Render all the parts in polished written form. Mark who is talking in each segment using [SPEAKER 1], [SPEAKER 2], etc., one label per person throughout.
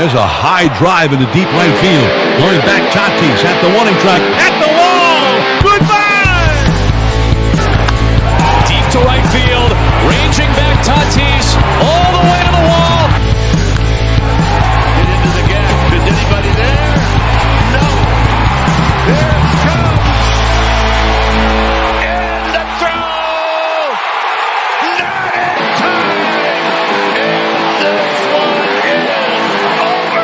[SPEAKER 1] There's a high drive into deep right field. Going back, Tatis at the warning track, at the wall. Goodbye!
[SPEAKER 2] Deep to right field, ranging back Tatis, all the way to the wall.
[SPEAKER 3] Get into the gap. Is anybody there? No. Here it comes. And the throw. Not in time. And this one is over.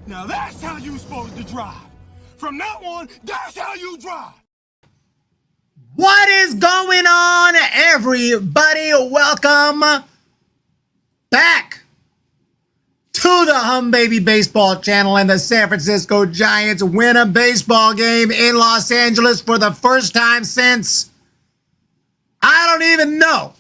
[SPEAKER 4] Now that's how you supposed to drive. From now on, that's how you drive.
[SPEAKER 5] What is going on, everybody? Welcome back to the Humm Baby Baseball channel, and the San Francisco Giants win a baseball game in Los Angeles for the first time since, I don't even know,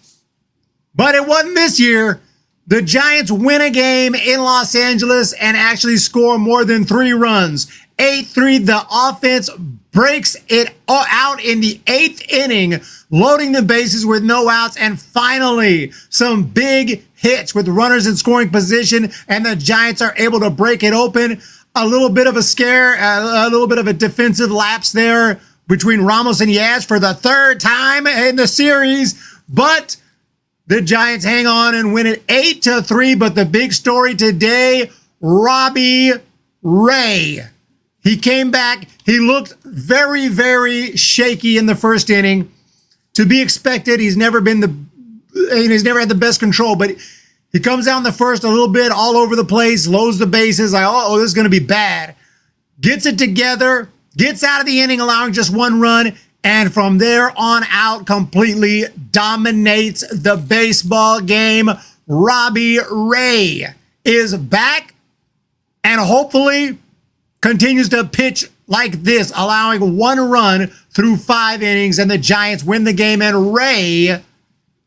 [SPEAKER 5] but it wasn't this year. The Giants win a game in Los Angeles and actually score more than 3 runs. 8-3, the offense breaks it out in the 8th inning, loading the bases with no outs, and finally some big hits with runners in scoring position, and the Giants are able to break it open. A little bit of a scare, a little bit of a defensive lapse there between Ramos and Yaz for the 3rd time in the series, but the Giants hang on and win it 8-3. But the big story today, Robbie Ray. He came back. He looked very, very shaky in the first inning. To be expected. He's never had the best control, but he comes out in the first a little bit all over the place, loads the bases. Like, oh, this is going to be bad. Gets it together, gets out of the inning, allowing just 1 run, and from there on out, completely dominates the baseball game. Robbie Ray is back and hopefully continues to pitch like this, allowing 1 run through 5 innings, and the Giants win the game. And Ray,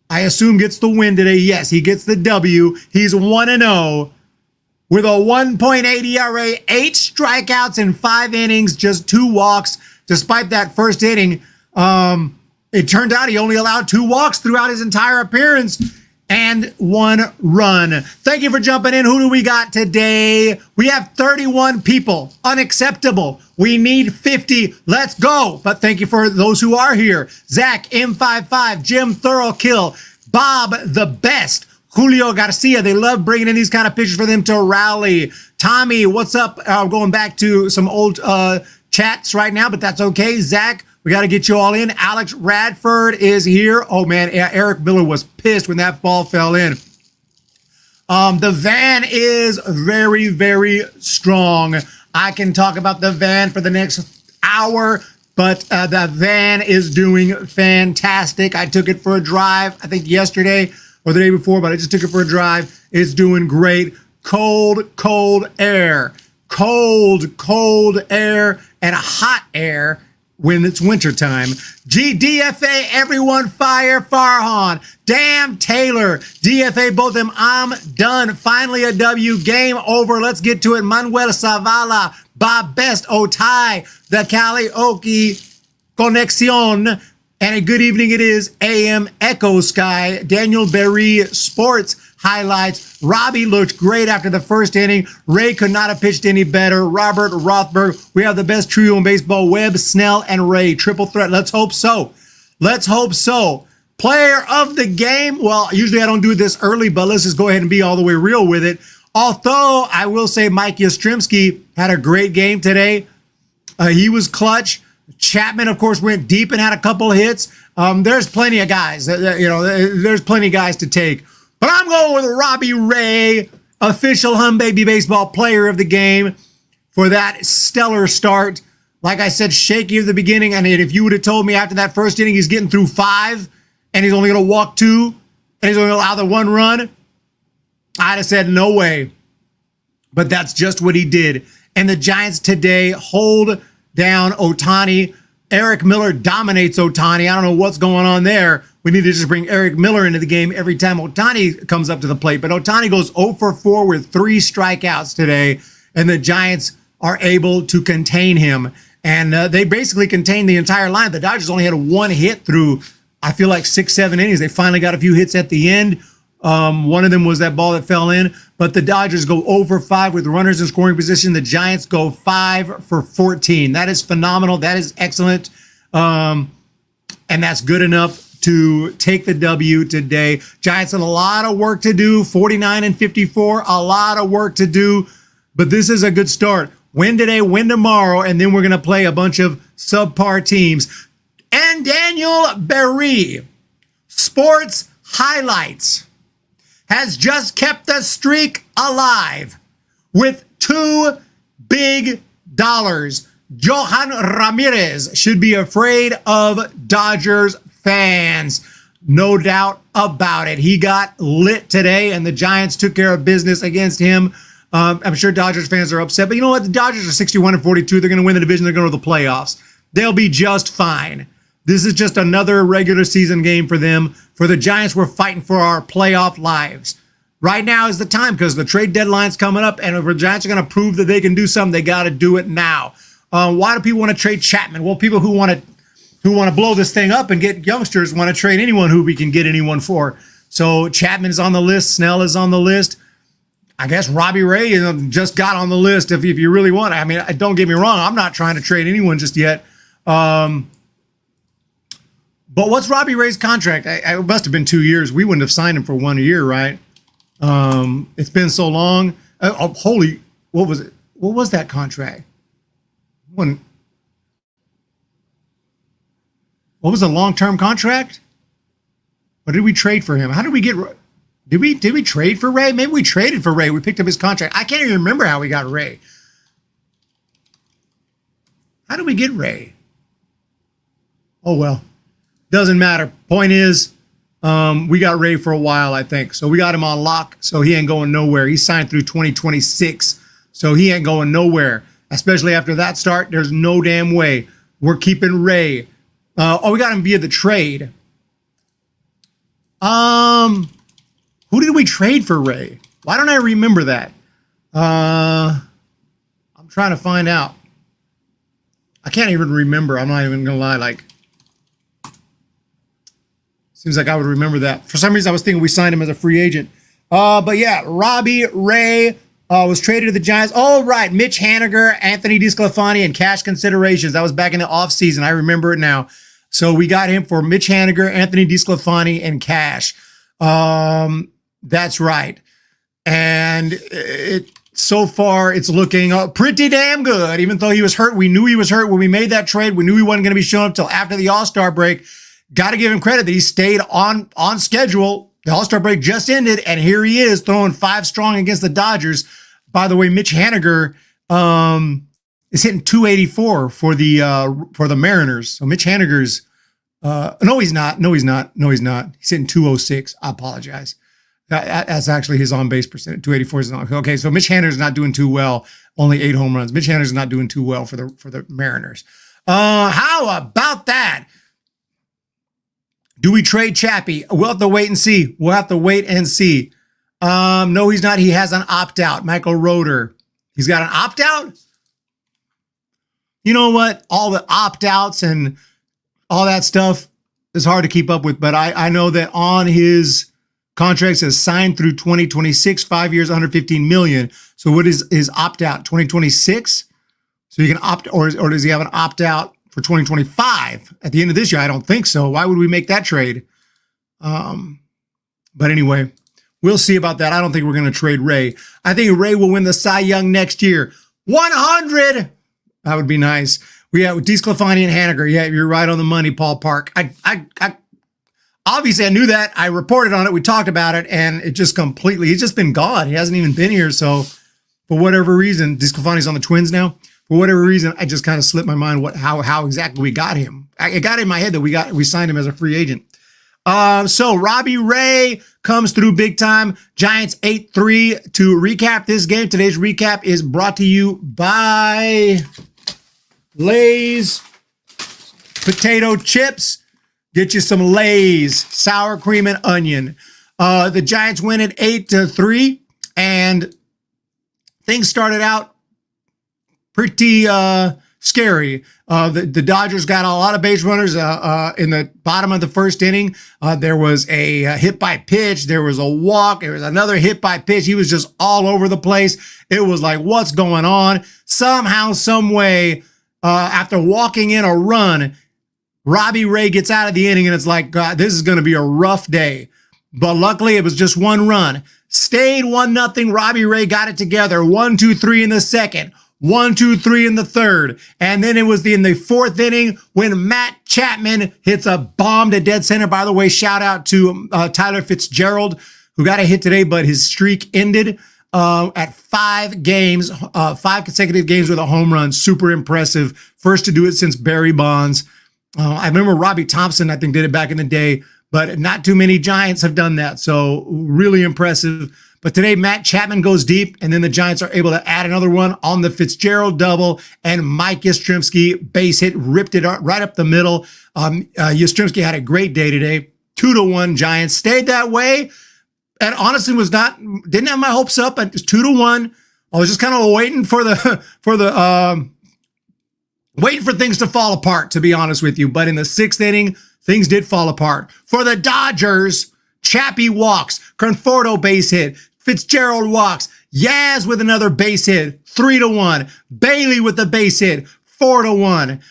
[SPEAKER 5] I assume, gets the win today. Yes, he gets the W. He's 1-0 with a 1.8 ERA, 8 strikeouts in 5 innings, just 2 walks. Despite that first inning, it turned out he only allowed 2 walks throughout his entire appearance and 1 run. Thank you for jumping in. Who do we got today? We have 31 people. Unacceptable. We need 50. Let's go. But thank you for those who are here. Zach M55, Jim Thorokill, Bob the Best, Julio Garcia. They love bringing in these kind of pictures for them to rally. Tommy, what's up? Going back to some old chats right now, but that's okay. Zach, we got to get you all in. Alex Radford is here. Oh, man, Eric Miller was pissed when that ball fell in. The van is very, very strong. I can talk about the van for the next hour, but the van is doing fantastic. I took it for a drive, I think yesterday or the day before, but I just took it for a drive. It's doing great. Cold, cold air. Cold, cold air and hot air when it's wintertime. DFA, everyone fire Farhan. Damn Taylor. DFA, both of them. I'm done. Finally a W. Game over. Let's get to it. Manuel Zavala. Bob Best. Otai. The Karaoke Conexion. And a good evening it is. AM Echo Sky. Daniel Berry Sports highlights. Robbie looked great after the first inning. Ray could not have pitched any better. Robert Rothberg. We have the best trio in baseball. Webb, Snell, and Ray. Triple threat. Let's hope so. Let's hope so. Player of the game. Well, usually I don't do this early, but let's just go ahead and be all the way real with it. Although I will say Mike Yastrzemski had a great game today. He was clutch. Chapman, of course, went deep and had a couple hits. There's plenty of guys. There's plenty of guys to take. But I'm going with Robbie Ray, official Humm Baby Baseball player of the game, for that stellar start. Like I said, shaky at the beginning. And if you would have told me after that first inning he's getting through 5 and he's only going to walk 2 and he's going to allow the 1 run, I'd have said no way. But that's just what he did. And the Giants today hold down Ohtani. Eric Miller dominates Ohtani. I don't know what's going on there. We need to just bring Eric Miller into the game every time Ohtani comes up to the plate. But Ohtani goes 0 for 4 with 3 strikeouts today, and the Giants are able to contain him. And they basically contained the entire line. The Dodgers only had 1 hit through I feel like 6-7 innings. They finally got a few hits at the end. One of them was that ball that fell in, but the Dodgers go 0 for 5 with runners in scoring position. The Giants go 5 for 14. That is phenomenal. That is excellent. And that's good enough to take the W today. Giants had a lot of work to do, 49-54, a lot of work to do, but this is a good start. Win today, win tomorrow, and then we're going to play a bunch of subpar teams. And Daniel Berry, Sports Highlights, has just kept the streak alive with $2 big. Johan Ramirez should be afraid of Dodgers fans. No doubt about it. He got lit today, and the Giants took care of business against him. I'm sure Dodgers fans are upset, but you know what? The Dodgers are 61-42. They're going to win the division. They're going to the playoffs. They'll be just fine. This is just another regular season game for them. For the Giants, we're fighting for our playoff lives. Right now is the time because the trade deadline's coming up, and if the Giants are going to prove that they can do something, they got to do it now. Why do people want to trade Chapman? Well, people who want to blow this thing up and get youngsters want to trade anyone who we can get anyone for. So Chapman is on the list. Snell is on the list. I guess Robbie Ray just got on the list if you really want. I mean, don't get me wrong. I'm not trying to trade anyone just yet. But what's Robbie Ray's contract? It must have been 2 years. We wouldn't have signed him for 1 year, right? It's been so long. What was it? What was that contract? What was a long-term contract? Or did we trade for him? How did we get? Did we trade for Ray? Maybe we traded for Ray. We picked up his contract. I can't even remember how we got Ray. How did we get Ray? Oh well, doesn't matter. Point is, we got Ray for a while, I think. So we got him on lock. So he ain't going nowhere. He signed through 2026. So he ain't going nowhere. Especially after that start, there's no damn way we're keeping Ray. We got him via the trade. Who did we trade for Ray? Why don't I remember that? I'm trying to find out. I can't even remember. I'm not even gonna lie. Seems like I would remember that. For some reason, I was thinking we signed him as a free agent. But yeah, Robbie Ray was traded to the Giants. Oh, right. Mitch Haniger, Anthony DeSclafani, and cash considerations. That was back in the offseason. I remember it now. So we got him for Mitch Haniger, Anthony DeSclafani, and cash. That's right. And so far, it's looking pretty damn good. Even though he was hurt, we knew he was hurt when we made that trade. We knew he wasn't going to be showing up till after the All-Star break. Got to give him credit that he stayed on schedule. The All-Star break just ended, and here he is throwing 5 strong against the Dodgers. By the way, Mitch Haniger is hitting 284 for the Mariners. So Mitch Haniger's no, he's not. He's hitting 206. I apologize. That's actually his on-base percentage. 284 is not. Okay, so Mitch Haniger's not doing too well. Only 8 home runs. Mitch Haniger's not doing too well for the Mariners. How about that? Do we trade Chappie? We'll have to wait and see. No, he's not. He has an opt-out. Michael Roeder. He's got an opt-out? You know what? All the opt-outs and all that stuff is hard to keep up with, but I know that on his contract says signed through 2026, 5 years, $115 million. So what is his opt-out? 2026? So you can opt, or does he have an opt-out for 2025 at the end of this year? I don't think so. Why would we make that trade? But anyway, we'll see about that. I don't think we're going to trade Ray. I think Ray will win the Cy Young next year. 100. That would be nice. We have DeSclafani and Haniger. Yeah, you're right on the money, Paul Park. I obviously I knew that. I reported on it. We talked about it, and it just completely, he's just been gone. He hasn't even been here. So for whatever reason, DeSclafani's on the Twins now. For whatever reason, I just kind of slipped my mind how exactly we got him. It got in my head that we signed him as a free agent. So Robbie Ray comes through big time. Giants 8-3. To recap this game, today's recap is brought to you by Lay's potato chips. Get you some Lay's sour cream and onion. The Giants win at 8-3, and things started out pretty scary. The Dodgers got a lot of base runners in the bottom of the first inning. There was a hit by pitch. There was a walk. There was another hit by pitch. He was just all over the place. It was like, what's going on? Somehow, some way, after walking in a run, Robbie Ray gets out of the inning, and it's like, God, this is going to be a rough day. But luckily, it was just one run. Stayed 1-0. Robbie Ray got it together. 1, 2, 3 in the second. 1, 2, 3 in the third. And then it was in the fourth inning when Matt Chapman hits a bomb to dead center. By the way, shout out to Tyler Fitzgerald, who got a hit today, but his streak ended at 5 games, 5 consecutive games with a home run. Super impressive. First to do it since Barry Bonds. I remember Robbie Thompson, I think, did it back in the day, but not too many Giants have done that. So really impressive. But today, Matt Chapman goes deep, and then the Giants are able to add another one on the Fitzgerald double, and Mike Yastrzemski base hit, ripped it right up the middle. Yastrzemski had a great day today. 2-1 Giants. Stayed that way, and honestly didn't have my hopes up. It was 2-1. I was just kind of waiting for waiting for things to fall apart, to be honest with you. But in the 6th inning, things did fall apart. For the Dodgers, Chappie walks, Conforto base hit, Fitzgerald walks, Yaz with another base hit, 3-1, Bailey with the base hit, 4-1.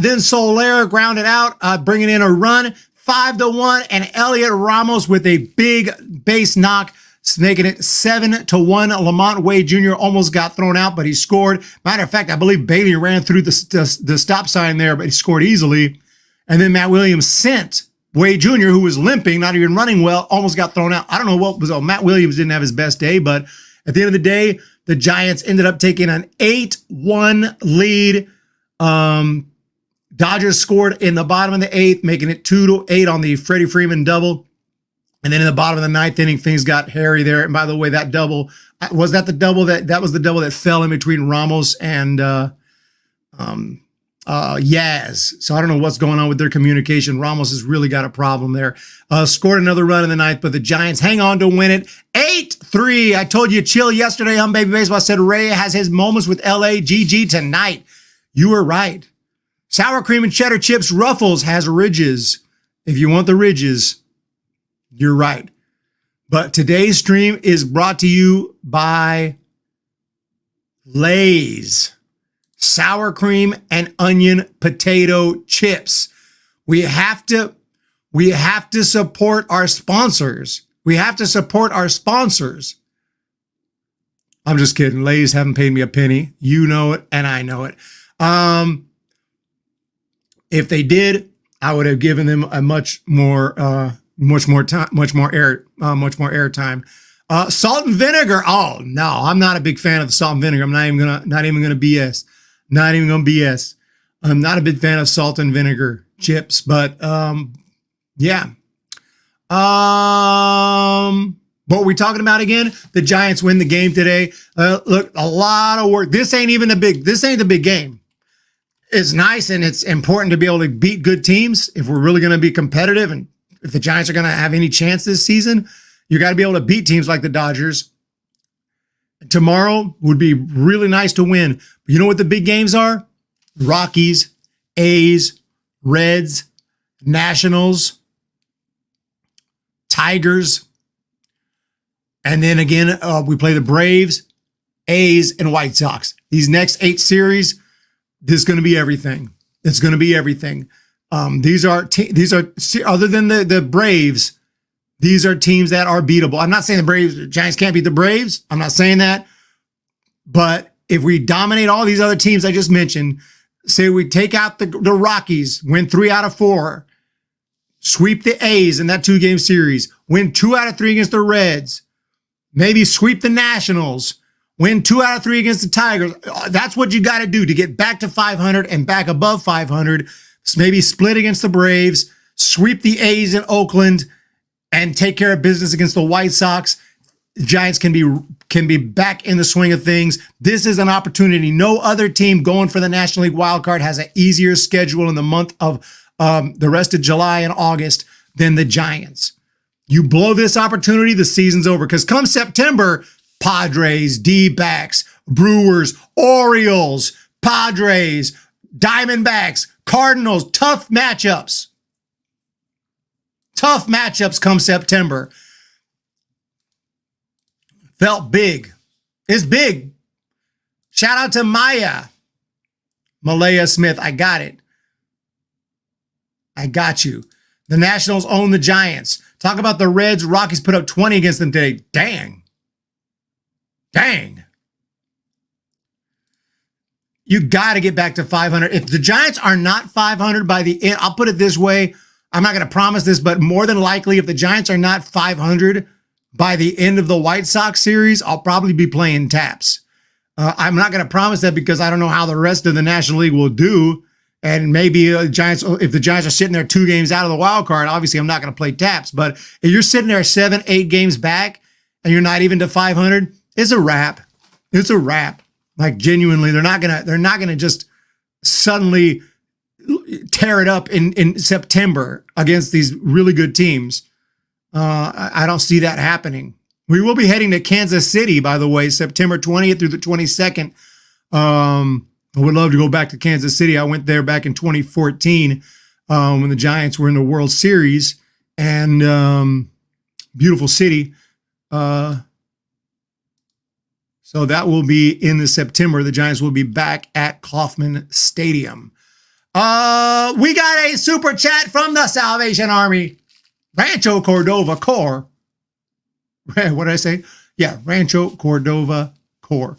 [SPEAKER 5] Then Soler grounded out, bringing in a run, 5-1, and Elliot Ramos with a big base knock, making it 7-1. Lamont Wade Jr. almost got thrown out, but he scored. Matter of fact, I believe Bailey ran through the stop sign there, but he scored easily. And then Matt Williams sent Wade Jr., who was limping, not even running well, almost got thrown out. I don't know what was on. Matt Williams didn't have his best day, but at the end of the day, the Giants ended up taking an 8-1 lead. Dodgers scored in the bottom of the 8th, making it 2-8 on the Freddie Freeman double. And then in the bottom of the 9th inning, things got hairy there. And by the way, that double, was that the double that was the double that fell in between Ramos and Yaz. So I don't know what's going on with their communication. Ramos has really got a problem there. Scored another run in the 9th, but the Giants hang on to win it. 8-3. I told you chill yesterday on Baby Baseball. I said Ray has his moments with LA. GG tonight. You were right. Sour cream and cheddar chips Ruffles has ridges. If you want the ridges, you're right. But today's stream is brought to you by Lay's sour cream and onion potato chips. We have to support our sponsors. We have to support our sponsors. I'm just kidding. Lay's haven't paid me a penny. You know it, and I know it. If they did, I would have given them a much more airtime. Salt and vinegar. Oh no, I'm not a big fan of the salt and vinegar. I'm not even gonna BS. Not even gonna BS. I'm not a big fan of salt and vinegar chips, but yeah. What we talking about again? The Giants win the game today. Look, a lot of work. This ain't the big game. It's nice and it's important to be able to beat good teams if we're really going to be competitive, and if the Giants are going to have any chance this season, you got to be able to beat teams like the Dodgers. Tomorrow would be really nice to win. But you know what the big games are? Rockies, A's, Reds, Nationals, Tigers. And then again, we play the Braves, A's, and White Sox. These next 8 series, this is going to be everything. It's going to be everything. These are other than the Braves, these are teams that are beatable. I'm not saying the Giants can't beat the Braves. I'm not saying that. But if we dominate all these other teams I just mentioned, say we take out the Rockies, win 3 out of 4, sweep the A's in that 2-game series, win 2 out of 3 against the Reds, maybe sweep the Nationals, win 2 out of 3 against the Tigers. That's what you got to do to get back to 500 and back above 500. Maybe split against the Braves, sweep the A's in Oakland, and take care of business against the White Sox. The Giants can be back in the swing of things. This is an opportunity. No other team going for the National League wild card has an easier schedule in the month of the rest of July and August than the Giants. You blow this opportunity, the season's over. Because come September, Padres, D-backs, Brewers, Orioles, Padres, Diamondbacks, Cardinals, tough matchups. Tough matchups come September. Felt big. It's big. Shout out to Malaya Smith. I got it. I got you. The Nationals own the Giants. Talk about the Reds. Rockies put up 20 against them today. Dang. Dang. You got to get back to 500. If the Giants are not 500 by the end, I'll put it this way. I'm not going to promise this, but more than likely, if the Giants are not 500 by the end of the White Sox series, I'll probably be playing taps. I'm not going to promise that because I don't know how the rest of the National League will do. And maybe Giants, if the Giants are sitting there 2 games out of the wild card, obviously I'm not going to play taps. But if you're sitting there 7, 8 games back and you're not even to 500, it's a wrap. It's a wrap. Like genuinely, they're not gonna just suddenly tear it up in September against these really good teams. I don't see that happening. We will be heading to Kansas City, by the way, September 20th through the 22nd. I would love to go back to Kansas City. I went there back in 2014 when the Giants were in the World Series, and beautiful city. So that will be in the September. The Giants will be back at Kauffman Stadium. We got a super chat from the Salvation Army. Rancho Cordova Corps. What did I say? Yeah, Rancho Cordova Corps.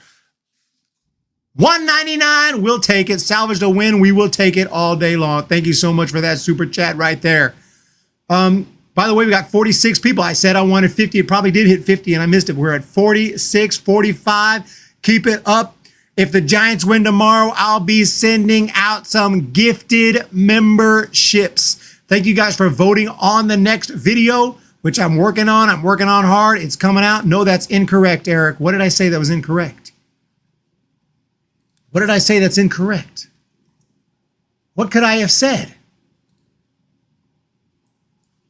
[SPEAKER 5] $1.99, we'll take it. Salvage the win, we will take it all day long. Thank you so much for that super chat right there. By the way, we got 46 people. I said I wanted 50. It probably did hit 50, and I missed it. We're at 46, 45. Keep it up. If the Giants win tomorrow, I'll be sending out some gifted memberships. Thank you guys for voting on the next video, which I'm working on. I'm working on hard. It's coming out. No, that's incorrect, Eric. What did I say that was incorrect? What did I say that's incorrect? What could I have said?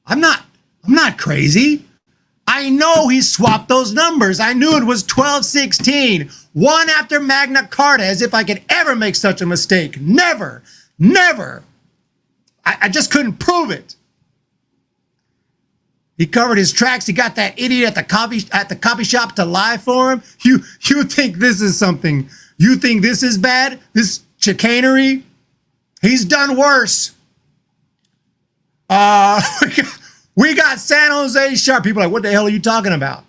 [SPEAKER 5] I'm not crazy. I know he swapped those numbers. I knew it was 12-16. One after Magna Carta, as if I could ever make such a mistake. Never. Never. I just couldn't prove it. He covered his tracks. He got that idiot at the coffee shop to lie for him. You think this is something? You think this is bad? This chicanery? He's done worse. We got San Jose Sharp. People are like, what the hell are you talking about?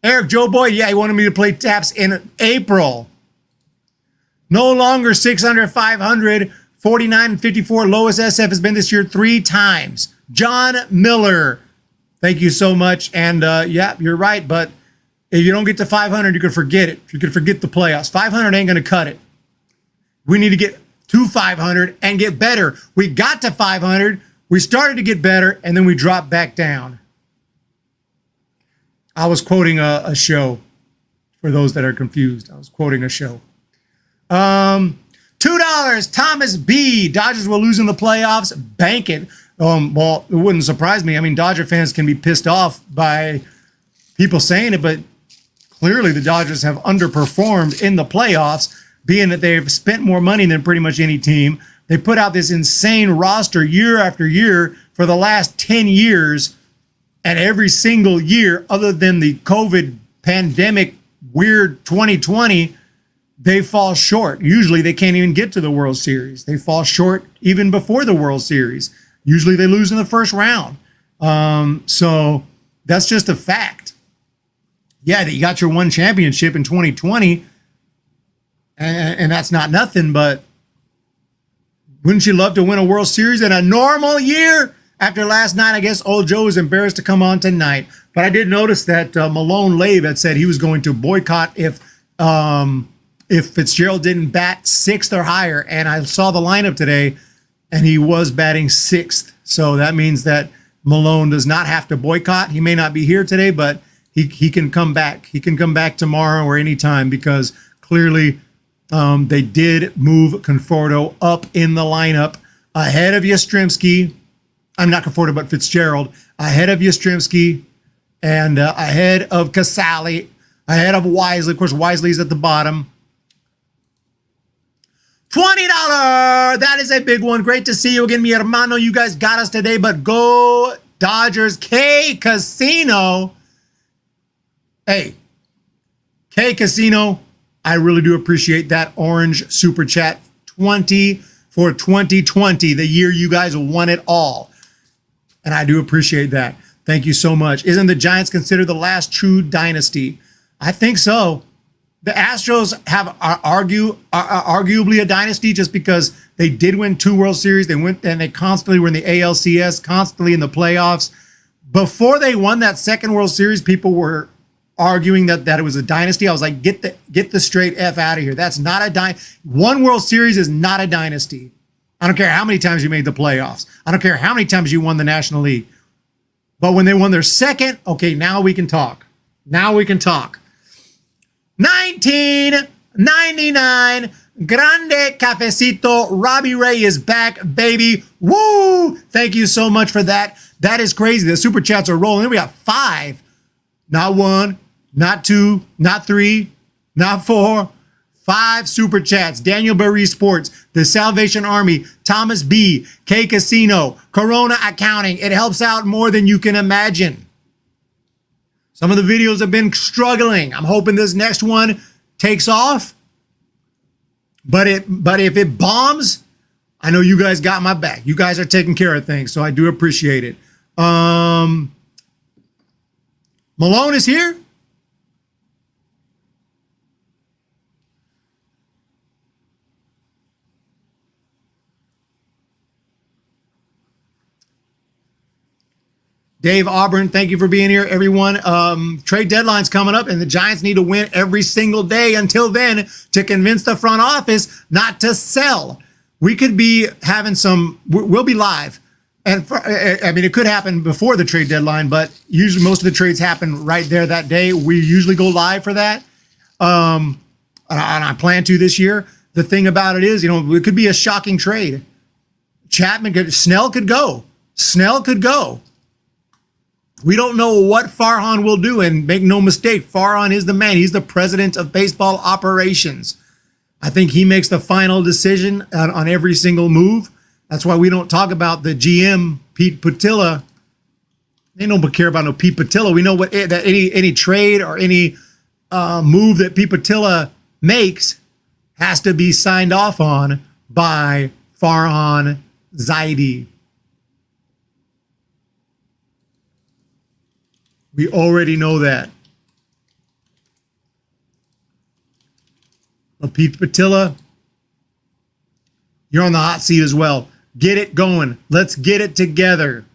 [SPEAKER 5] Eric Joe Boy, yeah, he wanted me to play taps in April. No longer 600, 500, 49, and 54. Lowest SF has been this year 3 times. John Miller, thank you so much. And yeah, you're right. But if you don't get to 500, you can forget it. You can forget the playoffs. 500 ain't going to cut it. We need to get to 500 and get better. We got to 500. We started to get better, and then we dropped back down. I was quoting a show for those that are confused. I was quoting a show. $2, Thomas B. Dodgers will lose in the playoffs. Bank it. Well, it wouldn't surprise me. I mean, Dodger fans can be pissed off by people saying it, but clearly the Dodgers have underperformed in the playoffs, being that they've spent more money than pretty much any team. They put out this insane roster year after year for the last 10 years, and every single year, other than the COVID pandemic weird 2020, they fall short. Usually they can't even get to the World Series. They fall short even before the World Series. Usually they lose in the first round. So that's just a fact. Yeah, that you got your one championship in 2020, and that's not nothing, but wouldn't you love to win a World Series in a normal year? After last night, I guess old Joe is embarrassed to come on tonight. But I did notice that Malone Lave had said he was going to boycott if Fitzgerald didn't bat 6th or higher. And I saw the lineup today, and he was batting 6th. So that means that Malone does not have to boycott. He may not be here today, but he can come back. He can come back tomorrow or anytime, because clearly they did move Conforto up in the lineup ahead of Yastrzemski. I'm not Conforto, but Fitzgerald, ahead of Yastrzemski and ahead of Casali, ahead of Wisely. Of course, Wisely's at the bottom. $20. That is a big one. Great to see you again, mi hermano. You guys got us today, but go Dodgers. K Casino. Hey, K Casino, I really do appreciate that orange super chat. 20 for 2020, the year you guys won it all. And I do appreciate that. Thank you so much. Isn't the Giants considered the last true dynasty? I think so. The Astros are arguably a dynasty just because they did win 2 World Series. They went and they constantly were in the ALCS, constantly in the playoffs. Before they won that second World Series, people were arguing that it was a dynasty. I was like, get the straight F out of here. That's not a dynasty. 1 World Series is not a dynasty. I don't care how many times you made the playoffs. I don't care how many times you won the National League. But when they won their second, okay, now we can talk. Now we can talk. 1999 Grande Cafecito. Robbie Ray is back, baby. Woo! Thank you so much for that. That is crazy. The super chats are rolling. We got 5. Not 1, not 2, not 3, not 4. 5 super chats. Daniel Barry Sports, The Salvation Army, Thomas B, K Casino, Corona Accounting. It helps out more than you can imagine. Some of the videos have been struggling. I'm hoping this next one takes off. But if it bombs, I know you guys got my back. You guys are taking care of things, so I do appreciate it. Malone is here. Dave Auburn, thank you for being here, everyone. Trade deadline's coming up, and the Giants need to win every single day until then to convince the front office not to sell. We could be having we'll be live. And I mean, it could happen before the trade deadline, but usually most of the trades happen right there that day. We usually go live for that. And I plan to this year. The thing about it is, it could be a shocking trade. Snell could go. We don't know what Farhan will do, and make no mistake, Farhan is the man. He's the president of baseball operations. I think he makes the final decision on every single move. That's why we don't talk about the GM, Pete Patilla. They don't care about no Pete Patilla. We know that any trade or any move that Pete Patilla makes has to be signed off on by Farhan Zaidi. We already know that. But Pete Patilla, you're on the hot seat as well. Get it going. Let's get it together.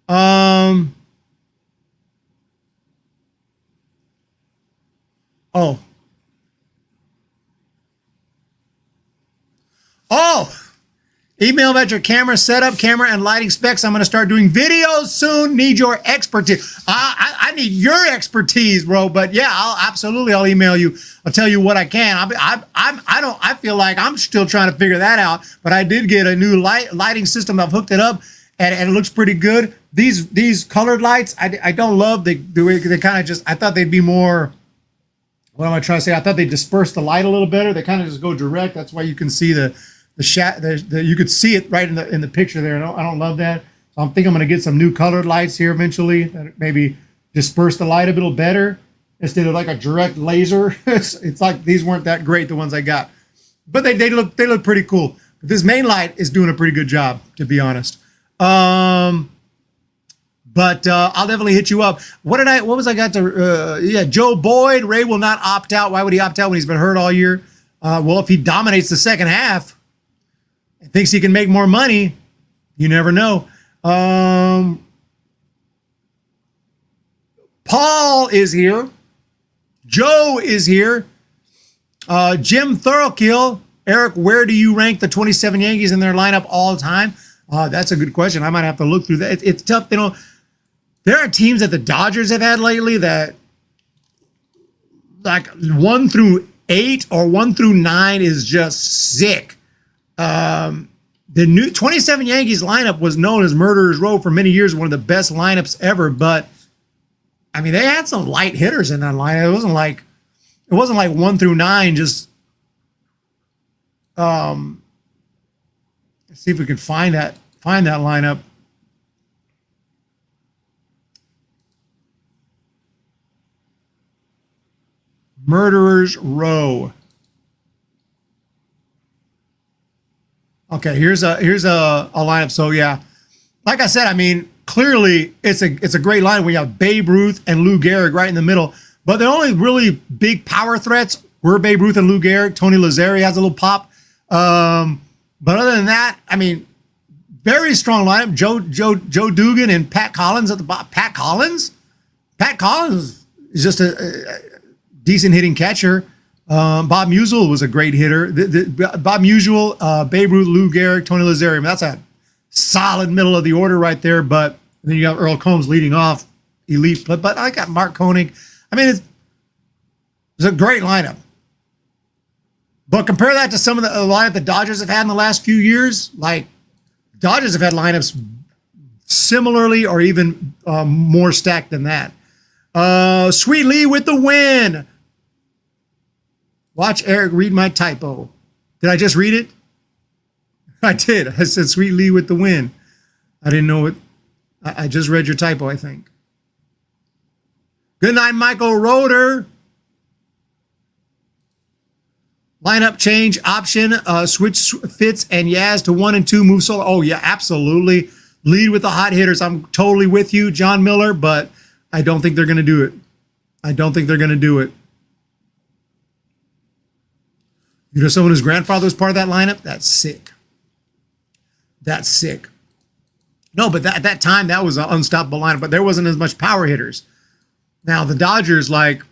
[SPEAKER 5] Oh. Email about your camera setup, camera and lighting specs. I'm going to start doing videos soon. Need your expertise. I need your expertise, bro. But yeah, I'll email you. I'll tell you what I can. I feel like I'm still trying to figure that out. But I did get a new lighting system. I've hooked it up, and it looks pretty good. These colored lights, I don't love the way they kind of just. I thought they'd be more. What am I trying to say? I thought they disperse the light a little better. They kind of just go direct. That's why you can see you could see it right in the picture there. I don't love that. So I think I'm going to get some new colored lights here eventually that maybe disperse the light a little better instead of like a direct laser. It's like these weren't that great, the ones I got, but they look pretty cool. But this main light is doing a pretty good job, to be honest. But I'll definitely hit you up. Joe Boyd, Ray will not opt out. Why would he opt out when he's been hurt all year? Well, if he dominates the second half, thinks he can make more money, you never know. Paul is here. Joe is here. Jim Thorokill. Eric, where do you rank the 27 Yankees in their lineup all time? That's a good question. I might have to look through that. It's tough. There are teams that the Dodgers have had lately that like 1 through 8 or 1 through 9 is just sick. The new 27 Yankees lineup was known as Murderer's Row for many years, one of the best lineups ever. But I mean, they had some light hitters in that lineup. It wasn't like 1 through 9 just Let's see if we can find that lineup. Murderers Row. Okay, here's a lineup. So yeah, like I said, I mean, clearly it's a great line. We have Babe Ruth and Lou Gehrig right in the middle, but the only really big power threats were Babe Ruth and Lou Gehrig. Tony Lazzeri has a little pop, but other than that, I mean, very strong lineup. Joe Dugan and Pat Collins at the bottom. Pat Collins is just a decent hitting catcher. Bob Musial was a great hitter. Bob Musial, Babe Ruth, Lou Gehrig, Tony Lazzeri. I mean, that's a solid middle of the order right there. But then you got Earl Combs leading off, elite. But I got Mark Koenig. I mean, it's a great lineup. But compare that to some of the lineup the Dodgers have had in the last few years. Like, Dodgers have had lineups similarly or even more stacked than that. Sweet Lee with the win. Watch Eric read my typo. Did I just read it? I did. I said Sweet Lee with the win. I didn't know it. I just read your typo, I think. Good night, Michael Roeder. Lineup change option. Switch Fitz and Yaz to 1 and 2. Move solo. Oh, yeah, absolutely. Lead with the hot hitters. I'm totally with you, John Miller, but I don't think they're going to do it. I don't think they're going to do it. You know someone whose grandfather was part of that lineup? That's sick. That's sick. No, but at that time, that was an unstoppable lineup, but there wasn't as much power hitters. Now, the Dodgers, like,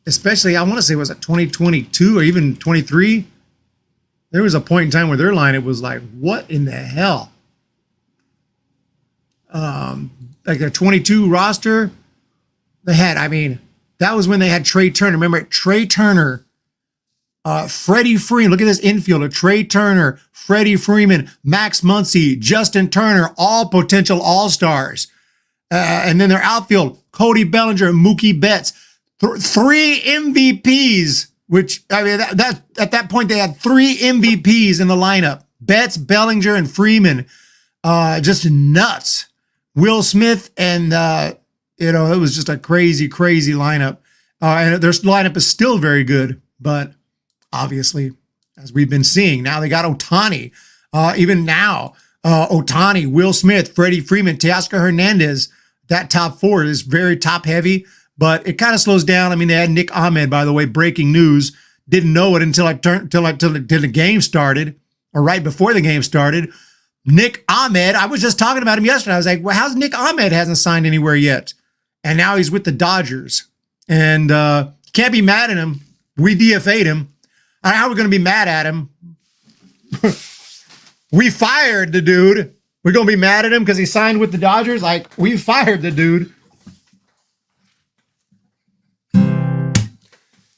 [SPEAKER 5] especially, I want to say, was it 2022 or even 23? There was a point in time where their lineup was like, what in the hell? Like their 22 roster, they had, I mean, that was when they had Trey Turner. Remember, Trey Turner, Freddie Freeman, look at this infielder, Trey Turner, Freddie Freeman, Max Muncy, Justin Turner, all potential all-stars. And then their outfield, Cody Bellinger, Mookie Betts, 3 MVPs, which, I mean, that at that point, they had 3 MVPs in the lineup. Betts, Bellinger, and Freeman. Just nuts. Will Smith and, it was just a crazy, crazy lineup. And their lineup is still very good, but obviously, as we've been seeing, now they got Ohtani. Even now, Ohtani, Will Smith, Freddie Freeman, Teoscar Hernandez. That top 4 is very top heavy, but it kind of slows down. I mean, they had Nick Ahmed, by the way, breaking news. Didn't know it until the game started, or right before the game started. Nick Ahmed, I was just talking about him yesterday. I was like, well, how's Nick Ahmed hasn't signed anywhere yet? And now he's with the Dodgers. And can't be mad at him. We DFA'd him. How are we going to be mad at him? We fired the dude. We're going to be mad at him because he signed with the Dodgers? Like, we fired the dude.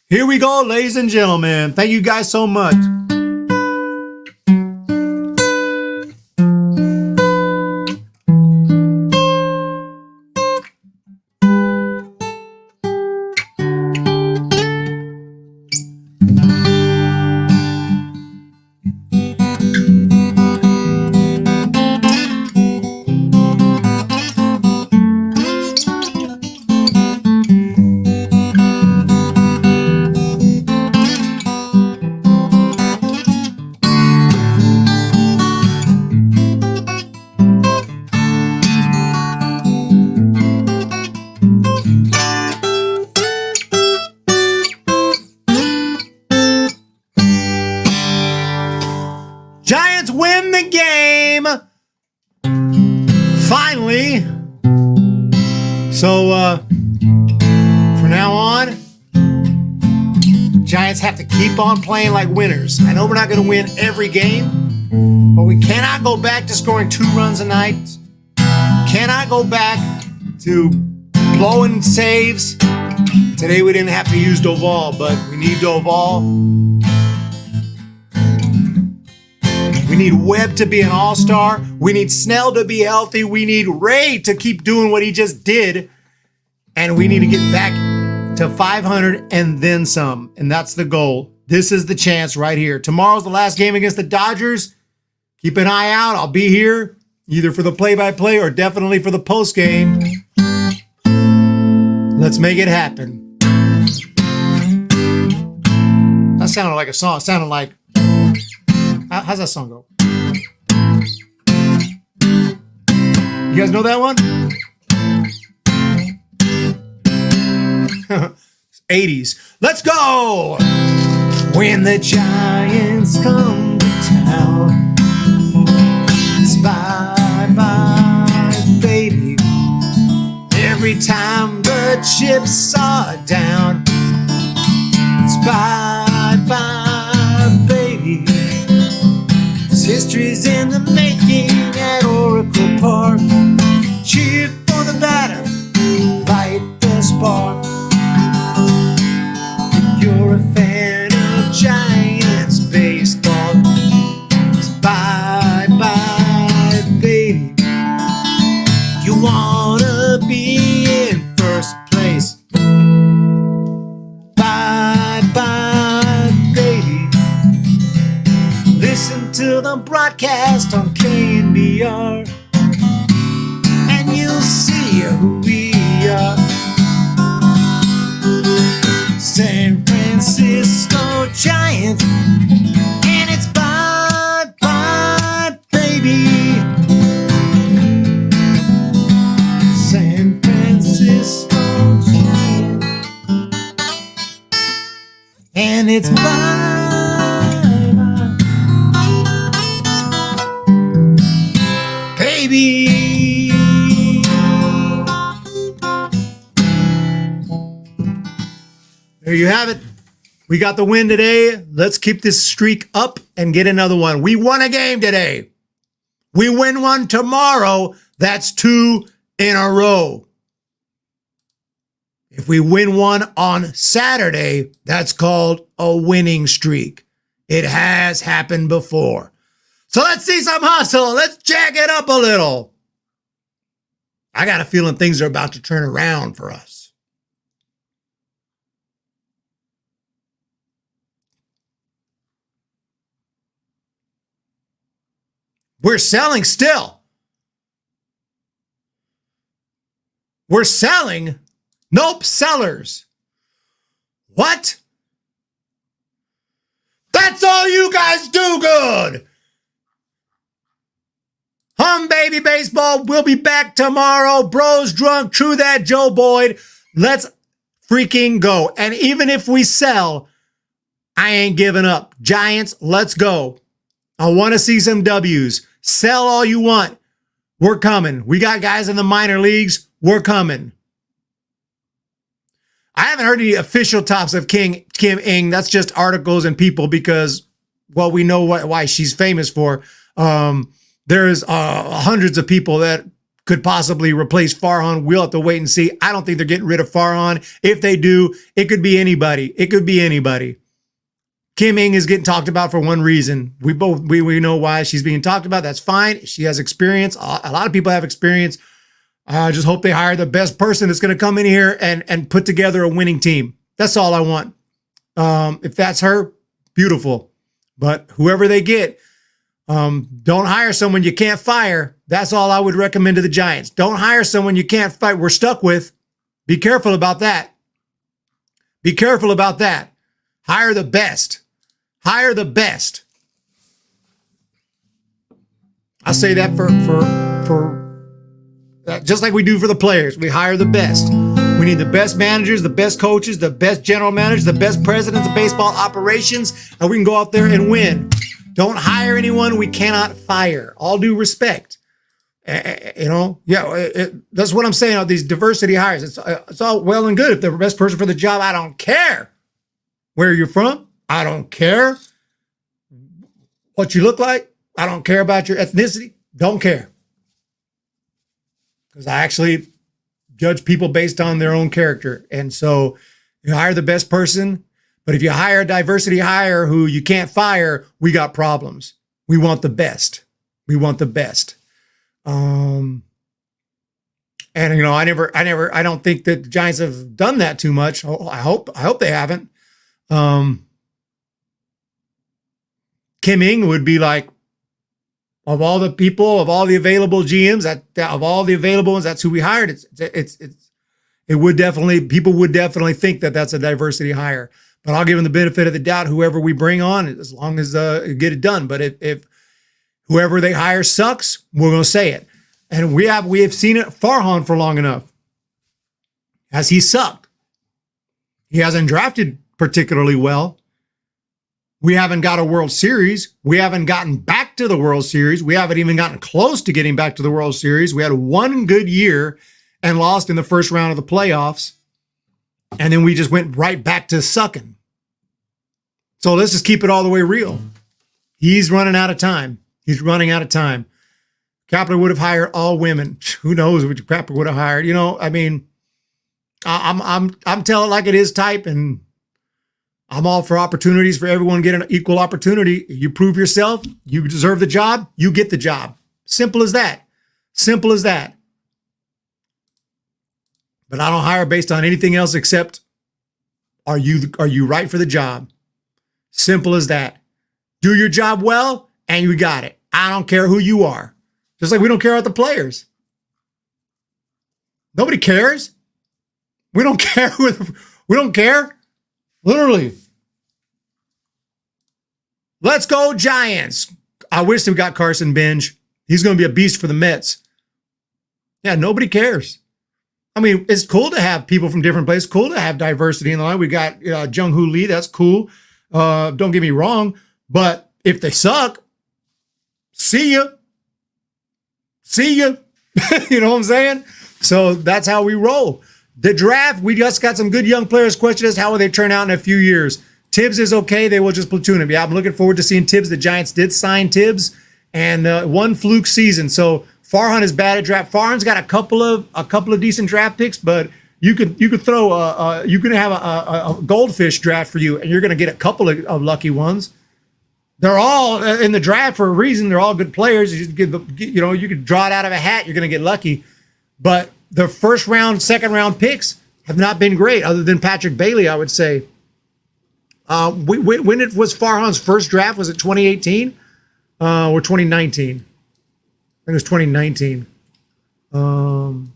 [SPEAKER 5] Here we go, ladies and gentlemen. Thank you guys so much. Giants win the game. Finally. So, from now on, Giants have to keep on playing like winners. I know we're not going to win every game, but we cannot go back to scoring 2 runs a night. Cannot go back to blowing saves. Today we didn't have to use Doval, but we need Doval. We need Webb to be an all-star. We need Snell to be healthy. We need Ray to keep doing what he just did. And we need to get back to 500 and then some. And that's the goal. This is the chance right here. Tomorrow's the last game against the Dodgers. Keep an eye out. I'll be here either for the play-by-play or definitely for the post-game. Let's make it happen. That sounded like a song. It sounded like... How's that song go? You guys know that one? 80s. Let's go! When the Giants come to town, it's bye-bye, baby. Every time the chips are down, it's bye-bye, baby. This history's in the making at Oracle Park. Cheer for the batter, light the spark. If you're a fan of Giants baseball, it's bye-bye, baby. You wanna be in first place, bye-bye, baby. Listen to the broadcast on KNBR, and you'll see who we are. San Francisco Giants, and it's bye-bye, baby. San Francisco Giants, and it's bye-bye, baby. There you have it. We got the win today. Let's keep this streak up and get another one. We won a game today. We win one tomorrow. That's 2 in a row. If we win one on Saturday, that's called a winning streak. It has happened before. So let's see some hustle. Let's jack it up a little. I got a feeling things are about to turn around for us. We're selling still. We're selling. Nope, sellers. What? That's all you guys do good. Humm Baby Baseball. We'll be back tomorrow. Bros drunk. True that, Joe Boyd. Let's freaking go. And even if we sell, I ain't giving up. Giants, let's go. I want to see some W's. Sell all you want. We're coming. We got guys in the minor leagues. We're coming. I haven't heard any official tops of Kim Ng. That's just articles and people because, well, we know why she's famous for. There's hundreds of people that could possibly replace Farhan. We'll have to wait and see. I don't think they're getting rid of Farhan. If they do, it could be anybody. It could be anybody. Kim Ng is getting talked about for one reason. We know why she's being talked about. That's fine. She has experience. A lot of people have experience. I just hope they hire the best person that's going to come in here and put together a winning team. That's all I want. If that's her, beautiful. But whoever they get, don't hire someone you can't fire. That's all I would recommend to the Giants. Don't hire someone you can't fight. We're stuck with. Be careful about that. Be careful about that. Hire the best. Hire the best. I say that for just like we do for the players. We hire the best. We need the best managers, the best coaches, the best general managers, the best presidents of baseball operations, and we can go out there and win. Don't hire anyone we cannot fire. All due respect. That's what I'm saying. All these diversity hires. It's all well and good if they're the best person for the job. I don't care where you're from. I don't care what you look like. I don't care about your ethnicity. Don't care. Because I actually judge people based on their own character. And so you hire the best person. But if you hire a diversity hire who you can't fire, we got problems. We want the best. We want the best. I don't think that the Giants have done that too much. I hope they haven't. Kim Ng would be like, of all the people, of all the available GMs, of all the available ones, that's who we hired. It would definitely, people would definitely think that that's a diversity hire. But I'll give them the benefit of the doubt, whoever we bring on, as long as get it done. But if whoever they hire sucks, we're going to say it. And we have seen it Farhan for long enough. Has he sucked? He hasn't drafted particularly well. We haven't got a World Series. We haven't gotten back to the World Series. We haven't even gotten close to getting back to the World Series. We had one good year and lost in the first round of the playoffs. And then we just went right back to sucking. So let's just keep it all the way real. He's running out of time. He's running out of time. Kapler would have hired all women. Who knows what Kapler would have hired? You know, I mean, I'm telling it like it is type, and I'm all for opportunities for everyone to get an equal opportunity. You prove yourself, you deserve the job, you get the job. Simple as that. Simple as that. But I don't hire based on anything else except are you right for the job? Simple as that. Do your job well, and you got it. I don't care who you are. Just like we don't care about the players. Nobody cares. We don't care. We don't care. Literally. Let's go Giants. I wish we got Carson Bench. He's going to be a beast for the Mets. Yeah, nobody cares. I mean, it's cool to have people from different places. Cool to have diversity in the line. We got Jung-Hoo Lee. That's cool. Don't get me wrong. But if they suck, see ya. See ya. You know what I'm saying? So that's how we roll. The draft, we just got some good young players. Question is, how will they turn out in a few years? Tibbs is okay. They will just platoon him. Yeah, I'm looking forward to seeing Tibbs. The Giants did sign Tibbs, and one fluke season. So Farhan is bad at draft. Farhan's got a couple of decent draft picks, but you could throw you can have a goldfish draft for you, and you're going to get a couple of lucky ones. They're all in the draft for a reason. They're all good players. You could draw it out of a hat. You're going to get lucky, but the first round, second round picks have not been great, other than Patrick Bailey, I would say. When it was Farhan's first draft, was it 2018 or 2019? I think it was 2019. And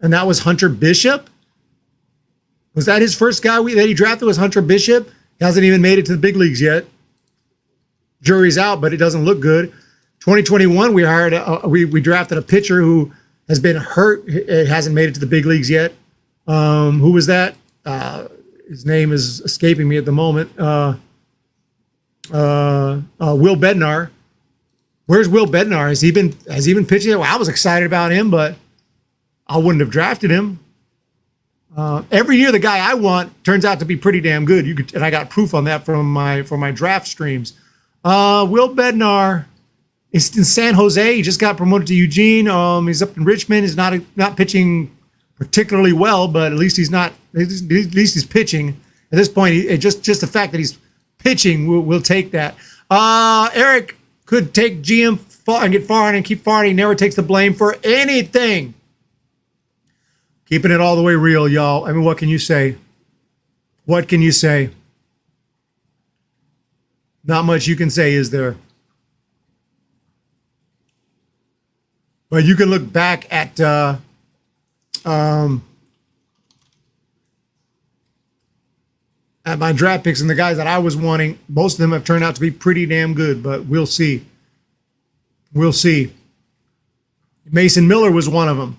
[SPEAKER 5] that was Hunter Bishop. Was that his first guy that he drafted? Was Hunter Bishop? He hasn't even made it to the big leagues yet. Jury's out, but it doesn't look good. 2021, we hired we drafted a pitcher who has been hurt. It hasn't made it to the big leagues yet. Who was that? His name is escaping me at the moment. Will Bednar. Where's Will Bednar? Has he been pitching? Well, I was excited about him, but I wouldn't have drafted him. Every year, the guy I want turns out to be pretty damn good. And I got proof on that from my draft streams. Will Bednar is in San Jose. He just got promoted to Eugene. He's up in Richmond. He's not pitching particularly well, but at least he's not. At least he's pitching. At this point, just the fact that he's pitching, we'll take that. Eric could take GM and get Farhan and keep Farhan. He never takes the blame for anything. Keeping it all the way real, y'all. I mean, what can you say? What can you say? Not much you can say, is there? But you can look back at my draft picks and the guys that I was wanting. Most of them have turned out to be pretty damn good, but we'll see. We'll see. Mason Miller was one of them.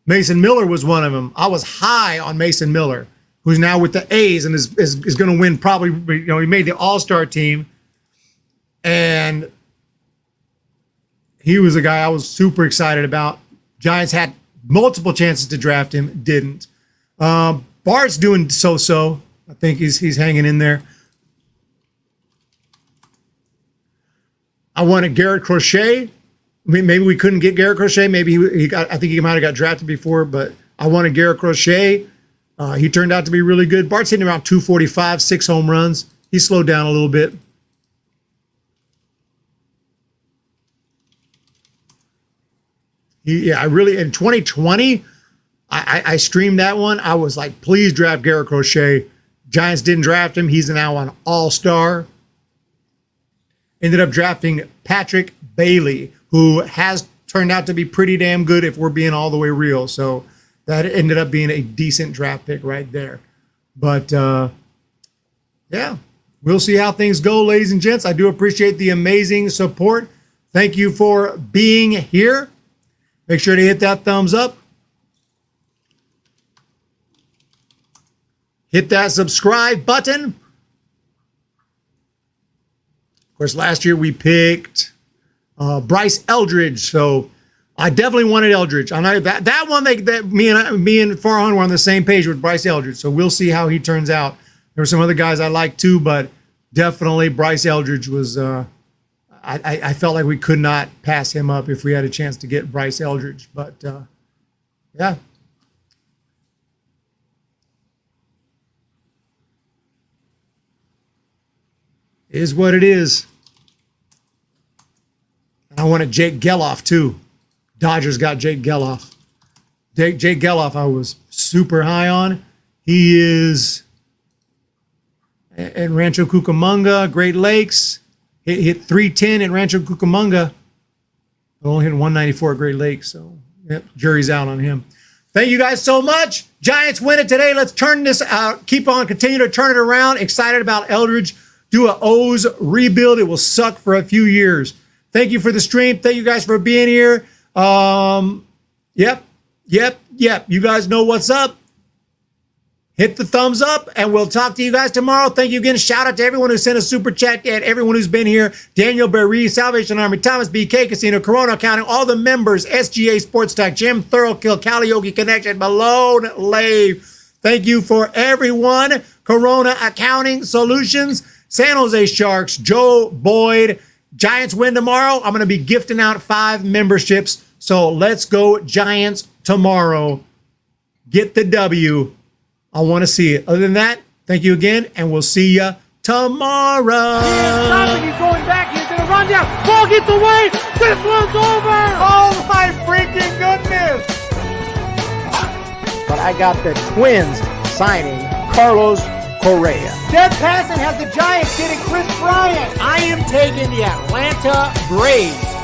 [SPEAKER 5] I was high on Mason Miller, who's now with the A's and is going to win probably, he made the All-Star team. And he was a guy I was super excited about. Giants had multiple chances to draft him, didn't. Bart's doing so-so. I think he's hanging in there. I wanted Garrett Crochet. I mean, maybe we couldn't get Garrett Crochet. Maybe I think he might have got drafted before, but I wanted Garrett Crochet. He turned out to be really good. Bart's hitting around 245, 6 home runs. He slowed down a little bit. In 2020, I streamed that one. I was like, please draft Garrett Crochet. Giants didn't draft him. He's now an all-star. ended up drafting Patrick Bailey, who has turned out to be pretty damn good if we're being all the way real. So that ended up being a decent draft pick right there. But yeah, we'll see how things go, ladies and gents. I do appreciate the amazing support. Thank you for being here. Make sure to hit that thumbs up. Hit that subscribe button. Of course, last year we picked Bryce Eldridge, so I definitely wanted Eldridge. I know that one that me and Farhan were on the same page with Bryce Eldridge, so we'll see how he turns out. There were some other guys I liked too, but definitely Bryce Eldridge was. I felt like we could not pass him up if we had a chance to get Bryce Eldridge, but yeah. Is what it is. And I wanted Jake Geloff too. Dodgers got Jake Geloff. Jake Geloff I was super high on. He is at Rancho Cucamonga, Great Lakes. Hit 310 at Rancho Cucamonga. Only hit 194 at Great Lakes. So yep, jury's out on him. Thank you guys so much. Giants win it today. Let's turn this out. Continue to turn it around. Excited about Eldridge. Do a O's rebuild. It will suck for a few years. Thank you for the stream. Thank you guys for being here. Yep. You guys know what's up. Hit the thumbs up, and we'll talk to you guys tomorrow. Thank you again. Shout out to everyone who sent a super chat and everyone who's been here. Daniel Berry, Salvation Army, Thomas BK, Casino, Corona Accounting, all the members, SGA Sports Talk, Jim Thorokill, Calliope Connection, Malone Lave. Thank you for everyone. Corona Accounting Solutions, San Jose Sharks, Joe Boyd. Giants win tomorrow. I'm going to be gifting out 5 memberships. So let's go Giants tomorrow. Get the W. I want to see it. Other than that, thank you again, and we'll see you tomorrow.
[SPEAKER 6] He's going back. He's going to run down. Ball gets away. This one's over. Oh, my freaking goodness. But I got the Twins signing Carlos Correa. Ted Passan has the Giants getting Chris Bryant. I am taking the Atlanta Braves.